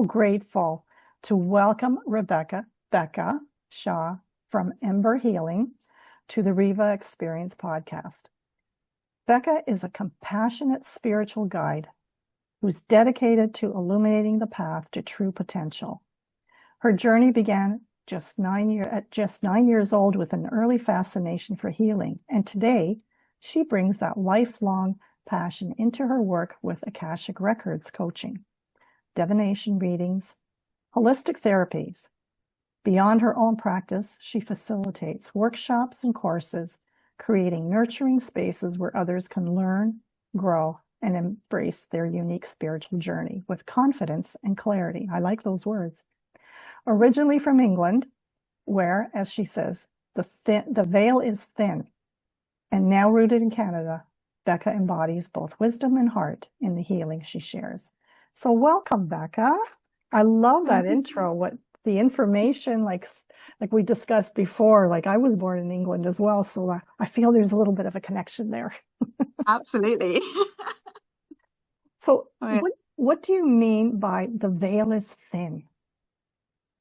so grateful to welcome Becca Shaw from Ember Healing to the REVA Experience Podcast. Becca is a compassionate spiritual guide who's dedicated to illuminating the path to true potential. Her journey began at just 9 years old with an early fascination for healing, and today she brings that lifelong passion into her work with Akashic Records coaching, divination readings, holistic therapies. Beyond her own practice, she facilitates workshops and courses, creating nurturing spaces where others can learn, grow, and embrace their unique spiritual journey with confidence and clarity. I like those words. Originally from England, where, as she says, the veil is thin, and now rooted in Canada, Becca embodies both wisdom and heart in the healing she shares. So welcome, Becca. I love that intro. What the information, like we discussed before, like I was born in England as well, so I feel there's a little bit of a connection there. Absolutely. So what do you mean by the veil is thin?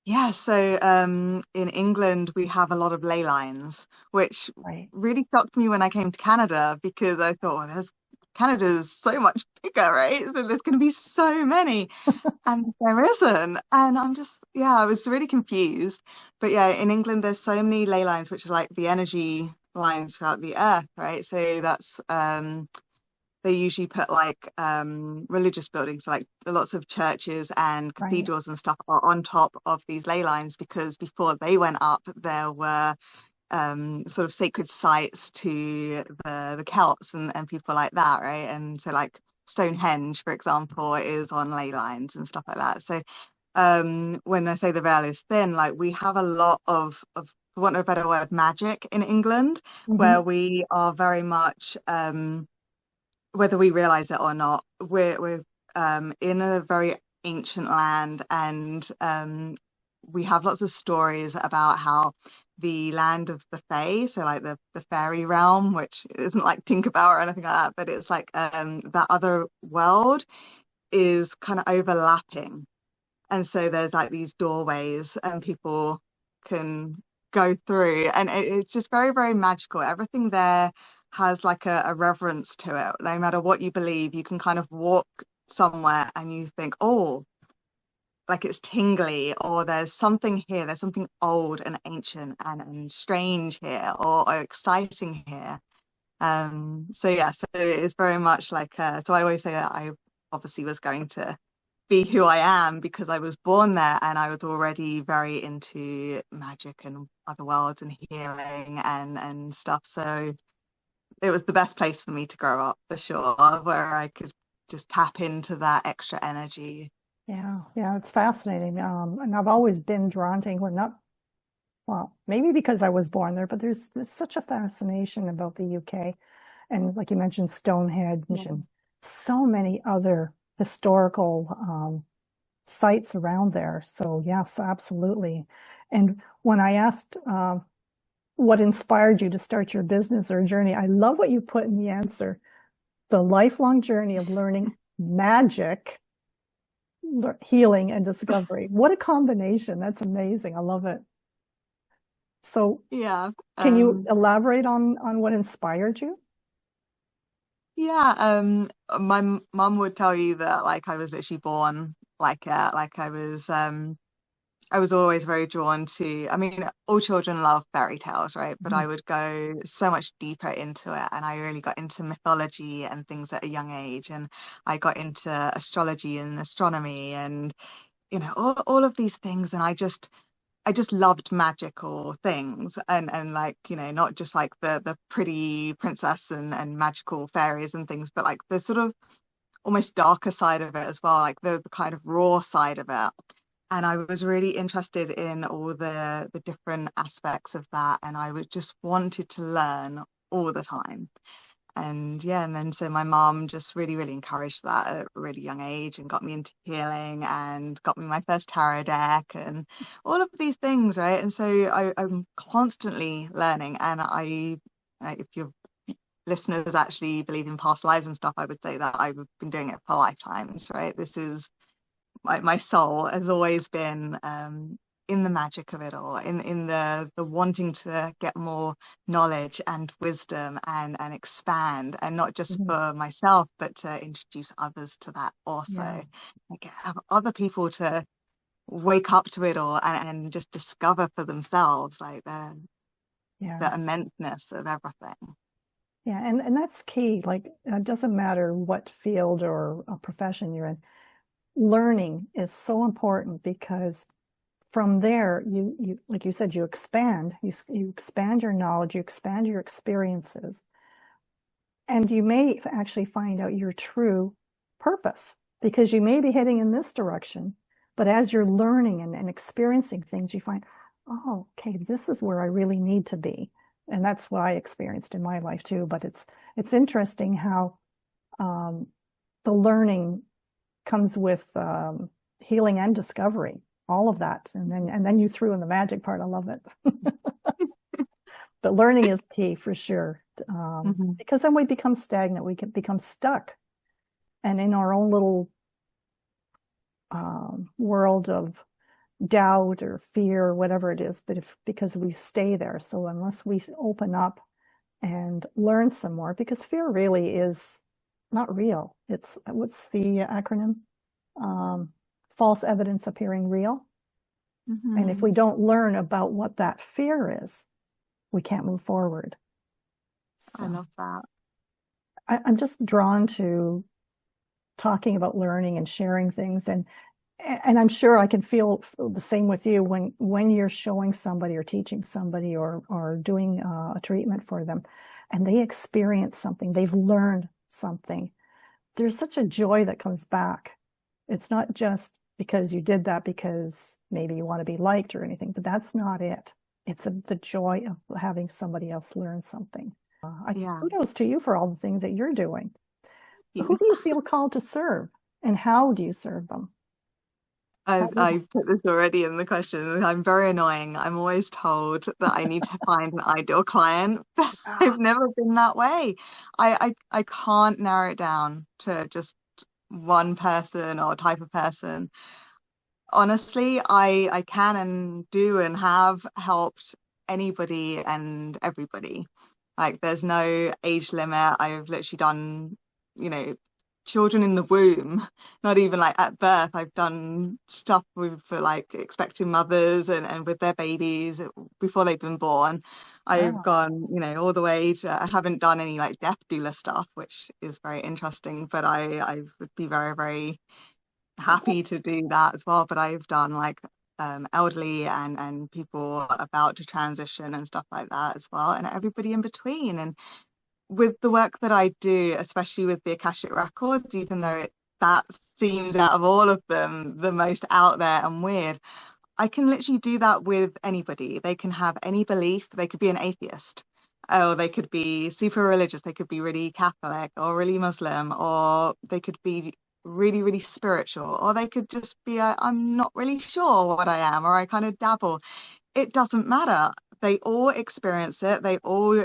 Yeah, so in England we have a lot of ley lines, which really shocked me when I came to Canada, because I thought, Canada's so much bigger, right? So there's going to be so many, and there isn't. And I was really confused. But yeah, in England there's so many ley lines, which are like the energy lines throughout the earth, right? So that's they usually put like religious buildings, like lots of churches and cathedrals and stuff are on top of these ley lines, because before they went up, there were sort of sacred sites to the Celts and people like that, right? And so like Stonehenge, for example, is on ley lines and stuff like that. So when I say the veil is thin, like we have a lot of for want of a better word, magic in England, where we are very much whether we realize it or not, we're in a very ancient land, and we have lots of stories about how the land of the Fae, so like the fairy realm, which isn't like Tinkerbell or anything like that, but it's like that other world is kind of overlapping, and so there's like these doorways and people can go through, and it's just very, very magical. Everything there has like a reverence to it. No matter what you believe, you can kind of walk somewhere and you think, oh, like it's tingly, or there's something here, there's something old and ancient and strange here, or exciting here. So it's very much like so I always say that I obviously was going to be who I am because I was born there, and I was already very into magic and other worlds and healing and stuff. So it was the best place for me to grow up, for sure, where I could just tap into that extra energy. Yeah, it's fascinating. And I've always been drawn to England, maybe because I was born there, but there's such a fascination about the UK. And like you mentioned, Stonehenge and so many other historical sites around there. So yes, absolutely. And when I asked what inspired you to start your business or journey, I love what you put in the answer: the lifelong journey of learning magic, healing, and discovery. What a combination. That's amazing. I love it. So can you elaborate on what inspired you? My mum would tell you that like I was literally born like I was always very drawn to, I mean, all children love fairy tales, right? But I would go so much deeper into it, and I really got into mythology and things at a young age, and I got into astrology and astronomy and all of these things, and I just loved magical things, and like not just like the pretty princess and magical fairies and things, but like the sort of almost darker side of it as well, like the kind of raw side of it. And I was really interested in all the different aspects of that, and I just wanted to learn all the time. And then so my mom just really, really encouraged that at a really young age and got me into healing and got me my first tarot deck and all of these things, right? And so I'm constantly learning. And if your listeners actually believe in past lives and stuff, I would say that I've been doing it for lifetimes, right? This is my soul has always been in the magic of it all, in the wanting to get more knowledge and wisdom and expand, and not just for myself, but to introduce others to that also. Like have other people to wake up to it all and just discover for themselves like the immenseness of everything. Yeah, and that's key. Like it doesn't matter what field or a profession you're in, learning is so important, because from there you like you said, you expand your knowledge, you expand your experiences, and you may actually find out your true purpose, because you may be heading in this direction, but as you're learning and experiencing things, you find, oh, okay, this is where I really need to be. And that's what I experienced in my life too. But it's interesting how the learning comes with healing and discovery, all of that, and then you threw in the magic part. I love it. But learning is key for sure, because then we become stagnant. We can become stuck, and in our own little world of doubt or fear or whatever it is. But because we stay there, so unless we open up and learn some more, because fear really is not real. It's, what's the acronym? False evidence appearing real. And if we don't learn about what that fear is, we can't move forward. So I love that. I'm just drawn to talking about learning and sharing things, and I'm sure I can feel the same with you when you're showing somebody or teaching somebody or doing a treatment for them, and they experience something, they've learned something. There's such a joy that comes back. It's not just because you did that because maybe you want to be liked or anything, but that's not it. It's the joy of having somebody else learn something. Kudos to you for all the things that you're doing. Who do you feel called to serve, and how do you serve them? I put this already in the question. I'm very annoying. I'm always told that I need to find an ideal client, but I've never been that way. I can't narrow it down to just one person or type of person. Honestly, I can and do and have helped anybody and everybody. Like there's no age limit. I've literally done, children in the womb, not even like at birth. I've done stuff for like expecting mothers and with their babies before they've been born. I've gone, all the way to, I haven't done any like death doula stuff, which is very interesting, but I would be very, very happy to do that as well. But I've done like elderly and people about to transition and stuff like that as well, and everybody in between. And with the work that I do, especially with the Akashic Records, even though that seems out of all of them the most out there and weird, I can literally do that with anybody. They can have any belief. They could be an atheist, or they could be super religious. They could be really Catholic or really Muslim, or they could be really, really spiritual, or they could just be I'm not really sure what I am, or I kind of dabble. It doesn't matter. They all experience it. They all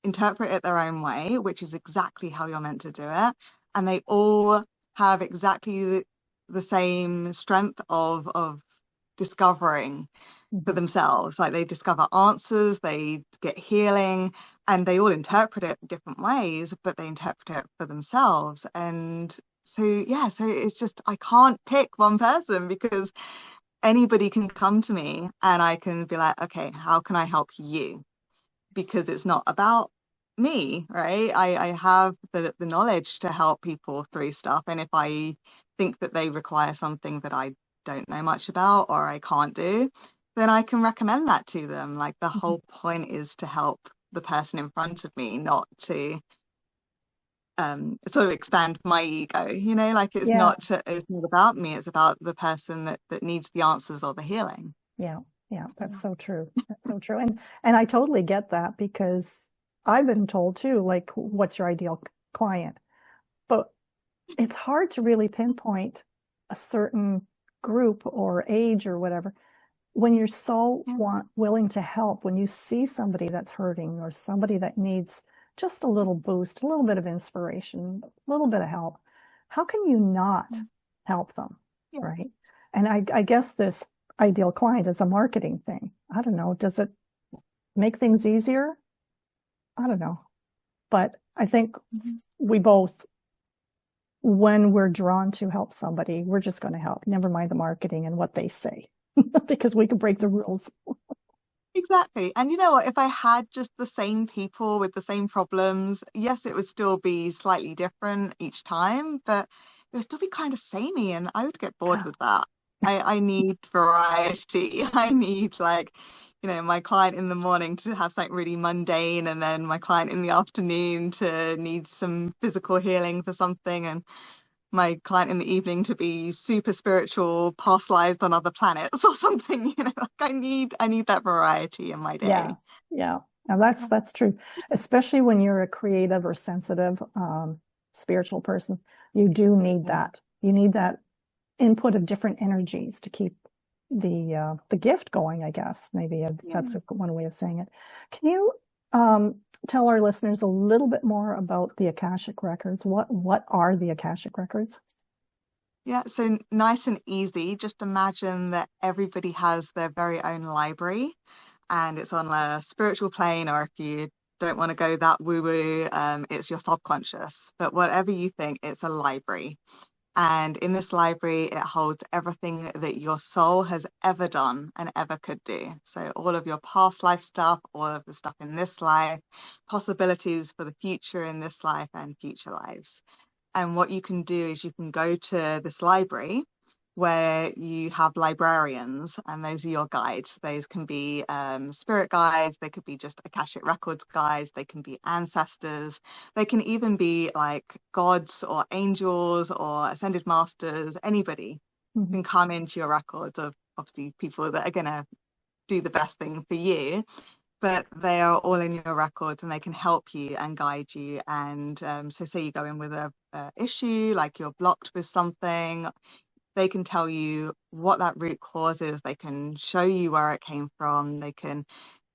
interpret it their own way, which is exactly how you're meant to do it. And they all have exactly the same strength of discovering for themselves. Like they discover answers, they get healing, and they all interpret it different ways, but they interpret it for themselves. And so it's just, I can't pick one person, because anybody can come to me and I can be like, okay, how can I help you? Because it's not about me, right? I have the knowledge to help people through stuff. And if I think that they require something that I don't know much about or I can't do, then I can recommend that to them. Like the whole point is to help the person in front of me, not to sort of expand my ego, like it's not about me, it's about the person that needs the answers or the healing. That's so true. That's so true. And I totally get that, because I've been told too, like, what's your ideal client? But it's hard to really pinpoint a certain group or age or whatever when you're so willing to help. When you see somebody that's hurting or somebody that needs just a little boost, a little bit of inspiration, a little bit of help, how can you not help them? Yeah. Right. And I guess this ideal client is a marketing thing. I don't know. Does it make things easier? I don't know. But I think we both, when we're drawn to help somebody, we're just going to help. Never mind the marketing and what they say, because we can break the rules. Exactly. And you know what? If I had just the same people with the same problems, yes, it would still be slightly different each time, but it would still be kind of samey, and I would get bored Yeah. with that. I need variety. I need, like, my client in the morning to have something really mundane, and then my client in the afternoon to need some physical healing for something, and my client in the evening to be super spiritual, past lives on other planets or something. Like I need that variety in my day. Yes. Yeah. Now that's true, especially when you're a creative or sensitive, spiritual person. You do need that. You need that input of different energies to keep the gift going, I guess. Maybe that's one way of saying it. Can you tell our listeners a little bit more about the Akashic Records? What are the Akashic Records? Yeah, so nice and easy. Just imagine that everybody has their very own library, and it's on a spiritual plane, or if you don't want to go that woo-woo, it's your subconscious. But whatever you think, it's a library. And in this library, it holds everything that your soul has ever done and ever could do. So all of your past life stuff, all of the stuff in this life, possibilities for the future in this life and future lives. And what you can do is you can go to this library where you have librarians, and those are your guides. Those can be spirit guides, they could be just Akashic Records guides, they can be ancestors, they can even be like gods or angels or ascended masters. Anybody can come into your records, of obviously people that are going to do the best thing for you, but they are all in your records and they can help you and guide you. And so say you go in with a issue, like you're blocked with something, they can tell you what that root cause is. They can show you where it came from. They can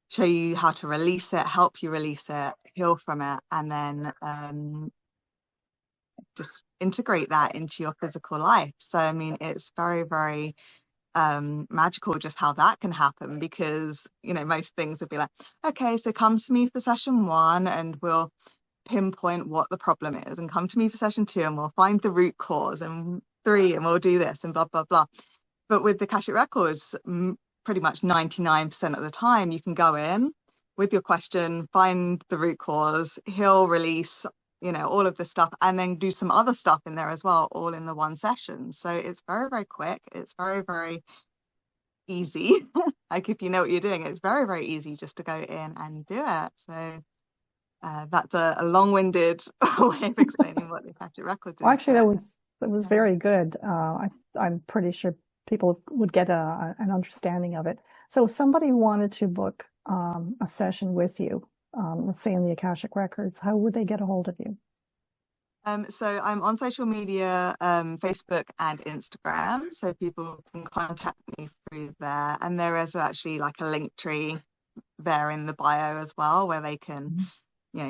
show you how to release it, help you release it, heal from it, and then just integrate that into your physical life. So, I mean, it's very, very magical just how that can happen, because, most things would be like, okay, so come to me for session 1 and we'll pinpoint what the problem is, and come to me for session 2 and we'll find the root cause, and 3 and we'll do this, and blah blah blah. But with the Akashic Records, pretty much 99% of the time you can go in with your question, find the root cause, heal, release, all of this stuff, and then do some other stuff in there as well, all in the one session. So it's very, very quick. It's very, very easy. Like, if you know what you're doing, it's very, very easy just to go in and do it. So that's a long-winded way of explaining what the Akashic Records is. Well, actually, that was very good. I'm pretty sure people would get an understanding of it. So if somebody wanted to book a session with you, let's say in the Akashic Records, how would they get a hold of you? So I'm on social media, Facebook and Instagram, so people can contact me through there. And there is actually like a link tree there in the bio as well, where they can,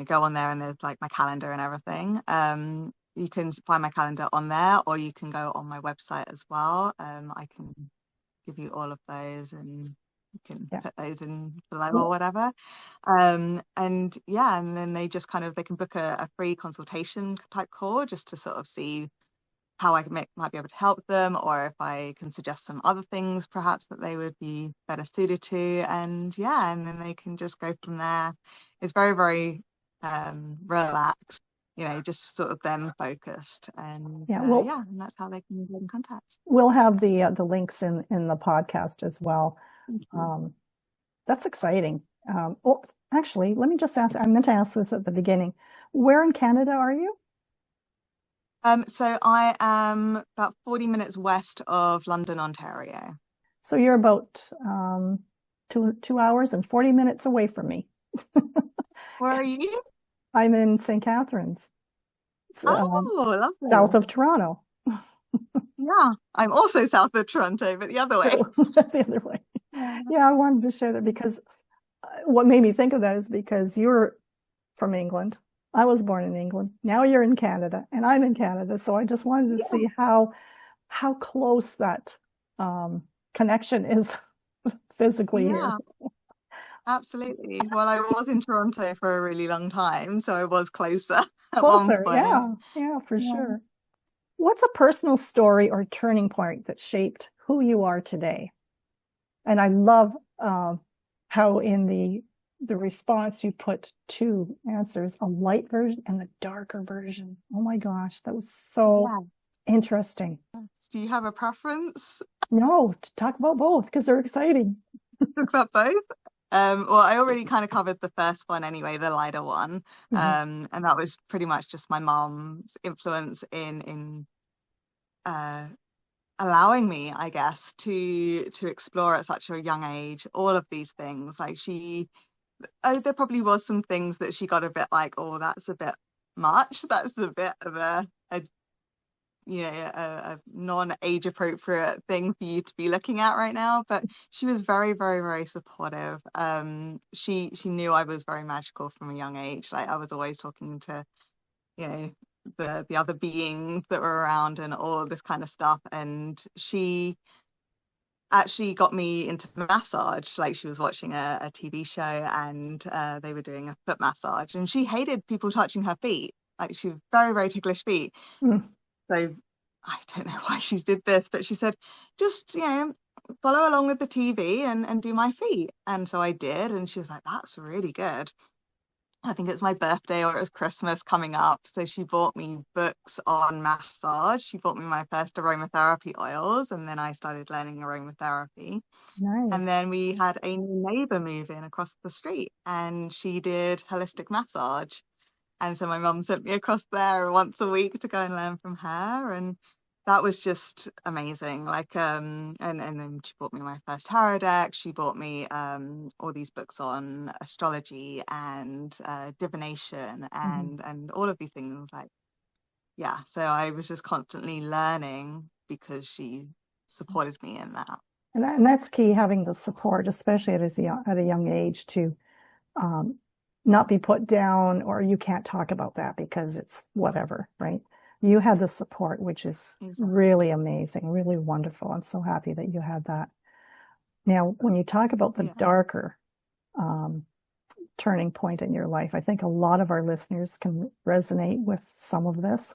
go on there, and there's like my calendar and everything. You can find my calendar on there, or you can go on my website as well. I can give you all of those, and you can put those in below or whatever. And then they just they can book a free consultation type call, just to sort of see how I might be able to help them, or if I can suggest some other things perhaps that they would be better suited to. And then they can just go from there. It's very, very relaxed, just sort of them focused. And and that's how they can get in contact. We'll have the links in the podcast as well. That's exciting. Actually, let me just ask, I meant to ask this at the beginning. Where in Canada are you? So I am about 40 minutes west of London, Ontario. So you're about 2 hours and 40 minutes away from me. Where are you? I'm in St. Catharines. Lovely. South of Toronto. Yeah, I'm also south of Toronto, but the other way. The other way. Yeah, I wanted to share that because what made me think of that is because you're from England. I was born in England. Now you're in Canada, and I'm in Canada. So I just wanted to see how how close that connection is physically here. Yeah, absolutely. Well, I was in Toronto for a really long time, so I was closer at one Closer, point. yeah, for Yeah. sure. What's a personal story or turning point that shaped who you are today? And I love how in the response you put two answers, a light version and the darker version. Oh my gosh, that was so Yeah. interesting. Do you have a preference? No, to talk about both because they're exciting. Talk about both? Well, I already kind of covered the first one anyway, the lighter one. Mhm. And that was pretty much just my mom's influence in uh allowing me, I guess, to explore at such a young age all of these things. Like there probably was some things that she got a bit like, oh, that's a bit much. That's a bit of a a non-age appropriate thing for you to be looking at right now. But she was very, very, very supportive. She knew I was very magical from a young age. Like I was always talking to, you know, the other beings that were around and all this kind of stuff. And she actually got me into massage. Like she was watching a TV show and they were doing a foot massage, and she hated people touching her feet. Like she was very, very ticklish feet. Mm. So I don't know why she did this, but she said, just, follow along with the TV and do my feet. And so I did. And she was like, that's really good. I think it's my birthday or it was Christmas coming up. So she bought me books on massage. She bought me my first aromatherapy oils. And then I started learning aromatherapy. And Nice. then we had a new neighbor move in across the street and she did holistic massage. And so my mum sent me across there once a week to go and learn from her. And that was just amazing. Like, and then she bought me my first tarot deck. She bought me all these books on astrology and divination Mhm. and all of these things. Like, yeah. So I was just constantly learning because she supported me in that. And that's key, having the support, especially at a young age, to um, not be put down or you can't talk about that because it's whatever, right? You had the support, which is Exactly. really amazing, really wonderful. I'm so happy that you had that. Now, when you talk about the Yeah. darker um, turning point in your life, I think a lot of our listeners can resonate with some of this.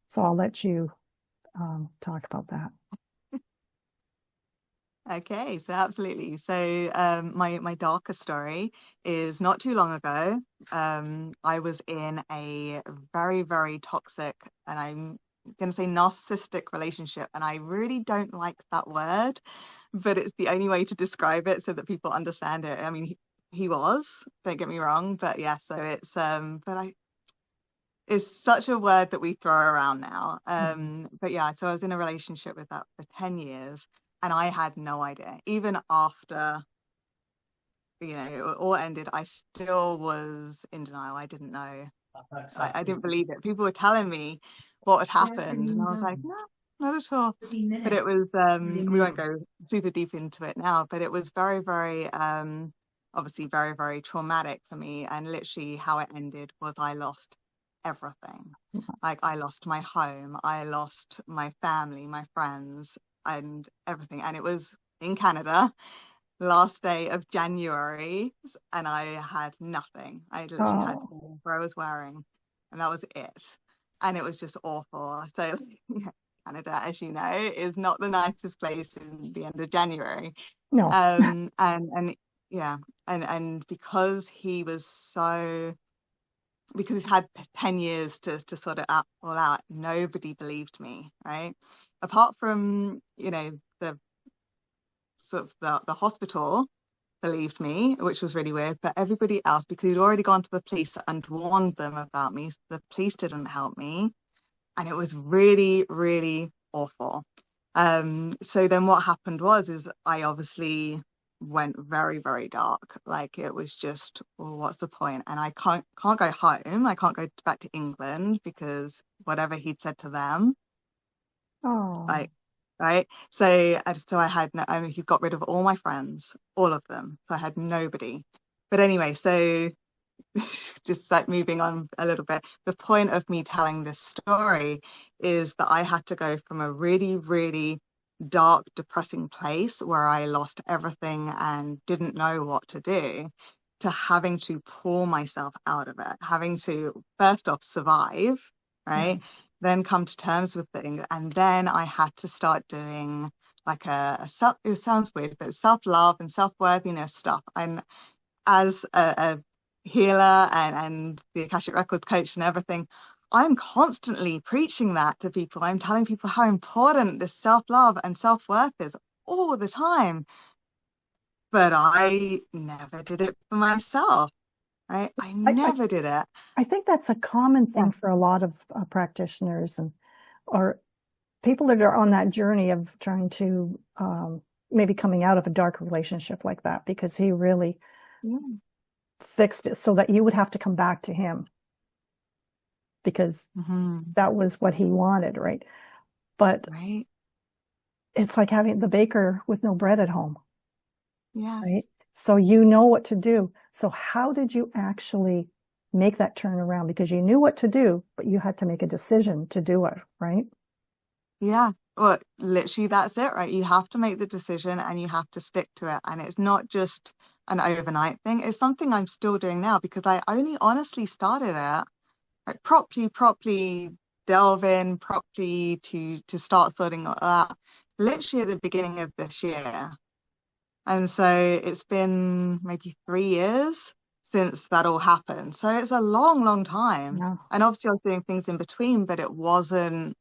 So I'll let you talk about that. Okay, so absolutely. So my darker story is not too long ago. I was in a very, very toxic, and I'm going to say narcissistic relationship, and I really don't like that word, but it's the only way to describe it so that people understand it. I mean, he was, don't get me wrong, but yeah, so it's such a word that we throw around now. Mhm. But yeah, so I was in a relationship with that for 10 years and I had no idea. Even after, it all ended, I still was in denial. I didn't know. I didn't believe it. People were telling me what had happened, and I was like, no, not at all. But it was, we won't go super deep into it now, but it was very, very, obviously very, very traumatic for me. And literally how it ended was I lost everything. Like I lost my home, I lost my family, my friends, and everything. And it was in Canada last day of January, and I had nothing. I literally had Oh, whatever I was wearing, and that was it. And it was just awful. So, Canada, as you know, is not the nicest place in the end of January. no. And yeah, and because he had 10 years to sort it out all out, nobody believed me, right? Apart from, the sort of the hospital believed me, which was really weird. But everybody else, because he'd already gone to the police and warned them about me, so the police didn't help me. And it was really, really awful. So then what happened is I obviously went very, very dark. Like it was just, well, what's the point? And I can't go home. I can't go back to England because whatever he'd said to them, Oh, like, right? So I had no, I mean, he got rid of all my friends, all of them. So I had nobody. But anyway, so just like moving on a little bit, the point of me telling this story is that I had to go from a really, really dark, depressing place where I lost everything and didn't know what to do, to having to pull myself out of it, having to first off survive, right? Then come to terms with things. And then I had to start doing like a self, it sounds weird, but self-love and self-worthiness stuff. And as a healer and the Akashic Records coach and everything, I'm constantly preaching that to people. I'm telling people how important this self-love and self-worth is all the time. But I never did it for myself, right? I never did it. I think that's a common thing for a lot of practitioners or people that are on that journey of trying to maybe coming out of a dark relationship like that, because he really fixed it so that you would have to come back to him because that was what he wanted, right? But it's like having the baker with no bread at home. Yeah. Right. So you know what to do. So how did you actually make that turnaround? Because you knew what to do, but you had to make a decision to do it, right? Yeah. Well, literally that's it, right? You have to make the decision and you have to stick to it. And it's not just an overnight thing. It's something I'm still doing now because I only honestly started it like properly delve in properly to start sorting it out literally at the beginning of this year. And so it's been maybe 3 years since that all happened. So it's a long time. Yeah. And obviously I was doing things in between, but it wasn't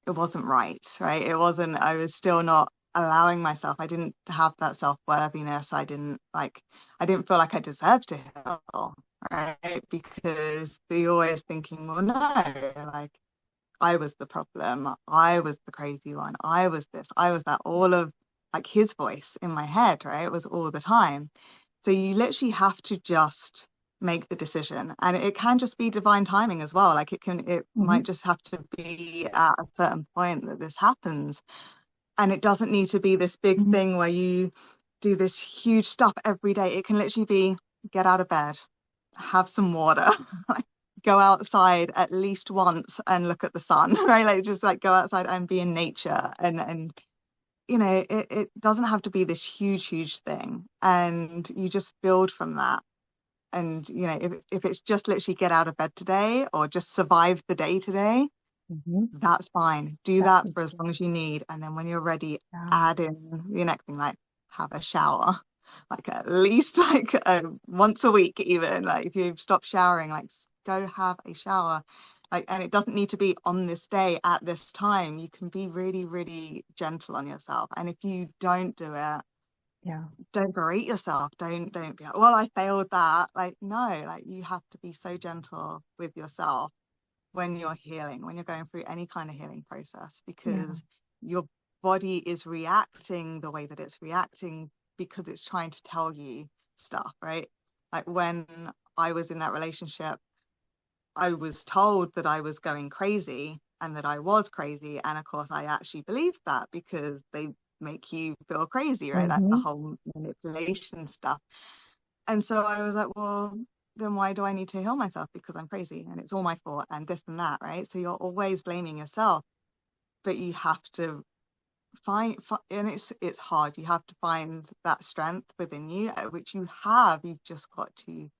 right? It wasn't, I was still not allowing myself. I didn't have that self-worthiness. I didn't feel like I deserved to heal, right? Because you're always thinking, well, no, like I was the problem. I was the crazy one. I was this, I was that, all of like his voice in my head, right? It was all the time. So you literally have to just make the decision, and it can just be divine timing as well. Like it might just have to be at a certain point that this happens, and it doesn't need to be this big thing where you do this huge stuff every day. It can literally be get out of bed, have some water, go outside at least once and look at the sun, right? Like just like go outside and be in nature, and you know, it doesn't have to be this huge thing, and you just build from that. And you know, if it's just literally get out of bed today or just survive the day today, that's fine. Do that for as long as you need, and then when you're ready, add in the next thing, like have a shower, like at least like once a week, even like if you've stopped showering, like go have a shower. Like, and it doesn't need to be on this day at this time. You can be really gentle on yourself, and if you don't do it, don't berate yourself. Don't be like, well, I failed that. Like, no, like you have to be so gentle with yourself when you're healing, when you're going through any kind of healing process, because your body is reacting the way that it's reacting because it's trying to tell you stuff, right? Like when I was in that relationship, I was told that I was going crazy and that I was crazy. And of course, I actually believed that because they make you feel crazy, right? Like the whole manipulation stuff. And so I was like, well, then why do I need to heal myself? Because I'm crazy and it's all my fault and this and that, right? So you're always blaming yourself, but you have to find, and it's hard. You have to find that strength within you, which you have. You've just got to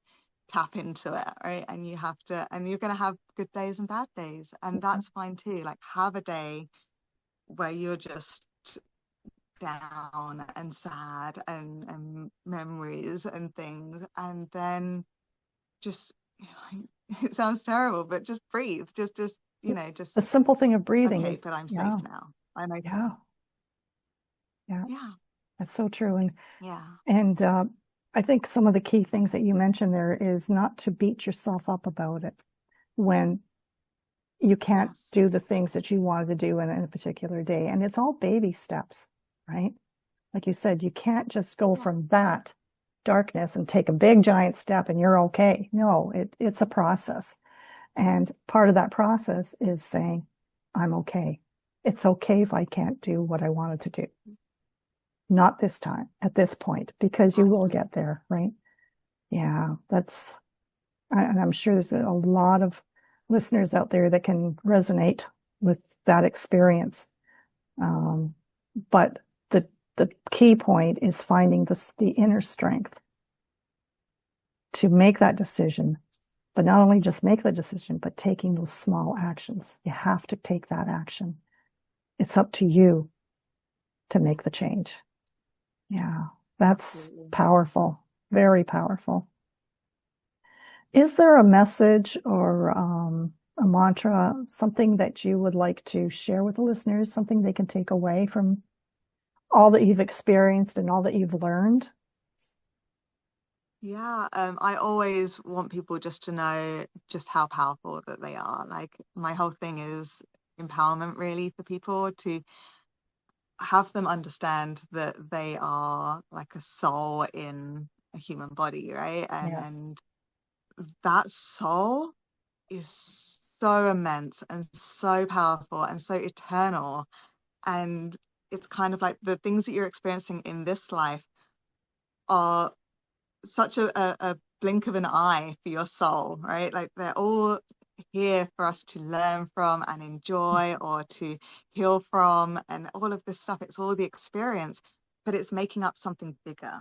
tap into it, right? And you have to, and you're going to have good days and bad days, and that's fine too. Like have a day where you're just down and sad and memories and things, and then just it sounds terrible, but just breathe, just you know, just the simple thing of breathing okay, is but I'm safe now. I'm okay. Yeah, that's so true. And and I think some of the key things that you mentioned there is not to beat yourself up about it when you can't do the things that you wanted to do in a particular day. And it's all baby steps, right? Like you said, you can't just go from that darkness and take a big giant step and you're okay. No, it's a process. And part of that process is saying, I'm okay. It's okay if I can't do what I wanted to do. Not this time, at this point, because you will get there, right? Yeah, that's And I'm sure there's a lot of listeners out there that can resonate with that experience. But the key point is finding the inner strength to make that decision, but not only just make the decision, but taking those small actions. You have to take that action. It's up to you to make the change. Yeah, that's powerful, very powerful. Is there a message or a mantra, something that you would like to share with the listeners, something they can take away from all that you've experienced and all that you've learned? Yeah, I always want people just to know just how powerful that they are. Like, my whole thing is empowerment, really, for people, to have them understand that they are like a soul in a human body, right? Yes. And that soul is so immense and so powerful and so eternal. And it's kind of like the things that you're experiencing in this life are such a blink of an eye for your soul, right? Like, they're all here for us to learn from and enjoy, or to heal from, and all of this stuff. It's all the experience, but it's making up something bigger,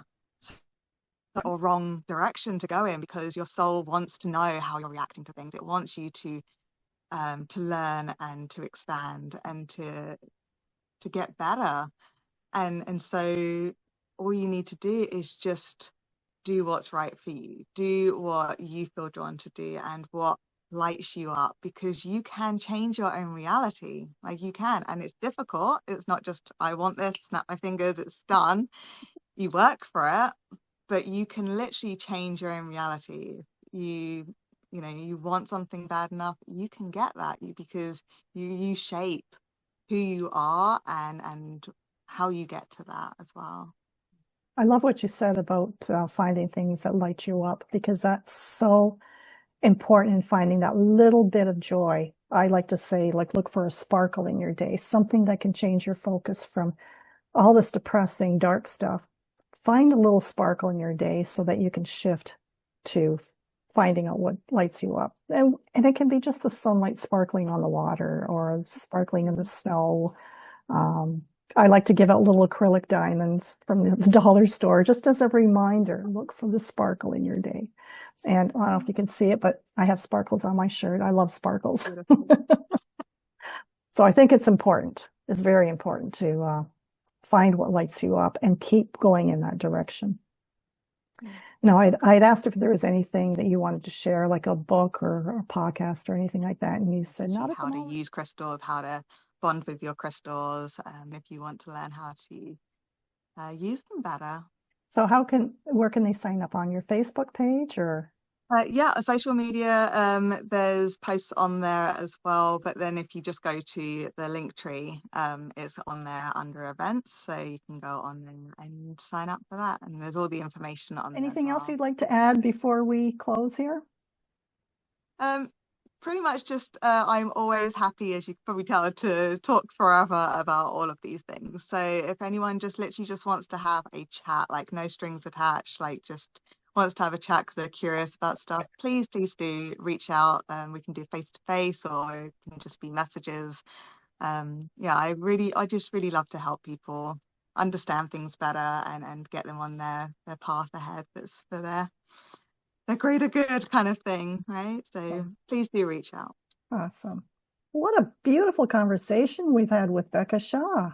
or wrong direction to go in, because your soul wants to know how you're reacting to things. It wants you to learn and to expand and to get better. And so all you need to do is just do what's right for you. Do what you feel drawn to do and what lights you up, because you can change your own reality. Like, you can. And it's difficult. It's not just, I want this, snap my fingers, it's done. You work for it, but you can literally change your own reality. You want something bad enough, you can get that, because you shape who you are and how you get to that as well. I love what you said about finding things that light you up, because that's so important in finding that little bit of joy. I like to say, like, look for a sparkle in your day, something that can change your focus from all this depressing, dark stuff. Find a little sparkle in your day so that you can shift to finding out what lights you up. And it can be just the sunlight sparkling on the water or sparkling in the snow. I like to give out little acrylic diamonds from the dollar store, just as a reminder. Look for the sparkle in your day. And I don't know if you can see it, but I have sparkles on my shirt. I love sparkles. So I think it's important. It's very important to find what lights you up and keep going in that direction. Now, I'd asked if there was anything that you wanted to share, like a book or a podcast or anything like that, and you said not at the moment. How to use crystals, how to bond with your crystals, if you want to learn how to use them better. So where can they sign up? On your Facebook page or? Yeah, social media, there's posts on there as well, but then if you just go to the link tree, it's on there under events, so you can go on there and sign up for that, and there's all the information on there. Anything else you'd like to add before we close here? Pretty much just I'm always happy, as you can probably tell, to talk forever about all of these things. So if anyone just literally just wants to have a chat, like no strings attached, like just wants to have a chat because they're curious about stuff, please do reach out. We can do face-to-face, or it can just be messages. Yeah, I just really love to help people understand things better and get them on their path ahead that's for their greater good kind of thing, right? So please do reach out. Awesome. What a beautiful conversation we've had with Becca Shaw.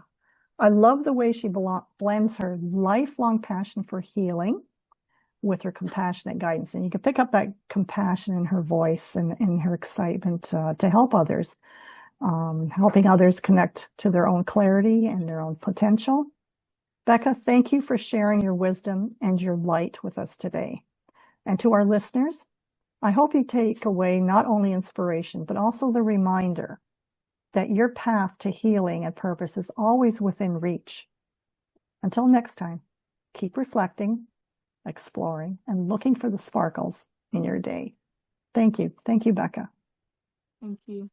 I love the way she blends her lifelong passion for healing with her compassionate guidance. And you can pick up that compassion in her voice and in her excitement to help others, helping others connect to their own clarity and their own potential. Becca, thank you for sharing your wisdom and your light with us today. And to our listeners, I hope you take away not only inspiration, but also the reminder that your path to healing and purpose is always within reach. Until next time, keep reflecting, exploring, and looking for the sparkles in your day. Thank you. Thank you, Becca. Thank you.